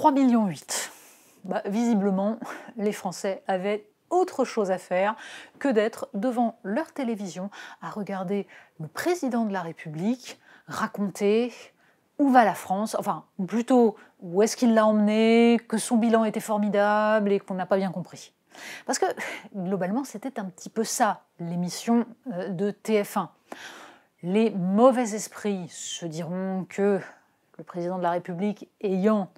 3,8 millions. Visiblement, les Français avaient autre chose à faire que d'être devant leur télévision à regarder le président de la République raconter où va la France, enfin, ou plutôt où est-ce qu'il l'a emmené, que son bilan était formidable et qu'on n'a pas bien compris. Parce que, globalement, c'était un petit peu ça, l'émission de TF1. Les mauvais esprits se diront que le président de la République ayant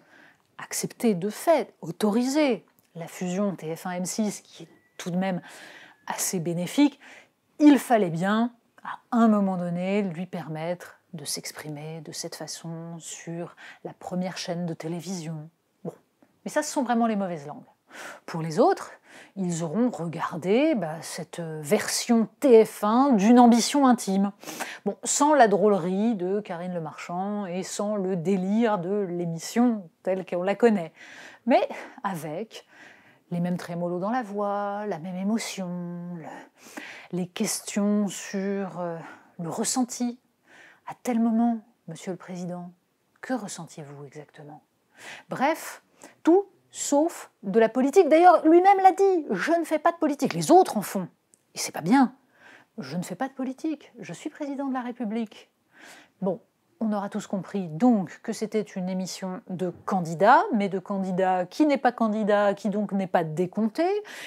accepté de fait, autorisé la fusion TF1-M6, qui est tout de même assez bénéfique, il fallait bien, à un moment donné, lui permettre de s'exprimer de cette façon sur la première chaîne de télévision. Bon, mais ça, ce sont vraiment les mauvaises langues. Pour les autres, ils auront regardé cette version TF1 d'une ambition intime. Bon, sans la drôlerie de Karine Le Marchand et sans le délire de l'émission telle qu'on la connaît, mais avec les mêmes trémolos dans la voix, la même émotion, les questions sur le ressenti. À tel moment, Monsieur le Président, que ressentiez-vous exactement? Bref, tout sauf de la politique. D'ailleurs, lui-même l'a dit, je ne fais pas de politique. Les autres en font. Et c'est pas bien. Je ne fais pas de politique. Je suis président de la République. Bon, on aura tous compris donc que c'était une émission de candidats, mais de candidats qui n'est pas candidat, qui donc n'est pas décompté,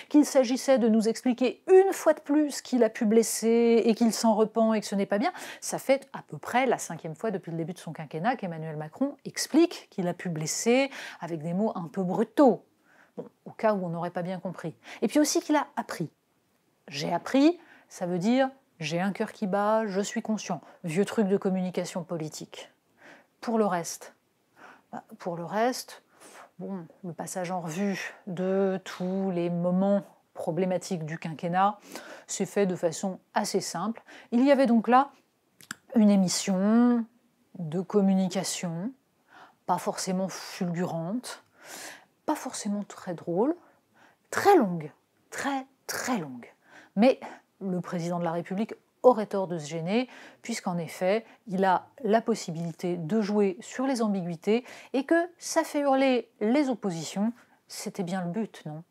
qu'il s'agissait de nous expliquer une fois de plus qu'il a pu blesser et qu'il s'en repent et que ce n'est pas bien. Ça fait à peu près la 5e fois depuis le début de son quinquennat qu'Emmanuel Macron explique qu'il a pu blesser avec des mots un peu brutaux. Bon, au cas où on n'aurait pas bien compris. Et puis aussi qu'il a appris. J'ai appris, ça veut dire j'ai un cœur qui bat, je suis conscient. Vieux truc de communication politique. Pour le reste, bon, le passage en revue de tous les moments problématiques du quinquennat s'est fait de façon assez simple. Il y avait donc là une émission de communication, pas forcément fulgurante, pas forcément très drôle, très longue, très longue. Mais le président de la République aurait tort de se gêner, puisqu'en effet, il a la possibilité de jouer sur les ambiguïtés et que ça fait hurler les oppositions. C'était bien le but, non ?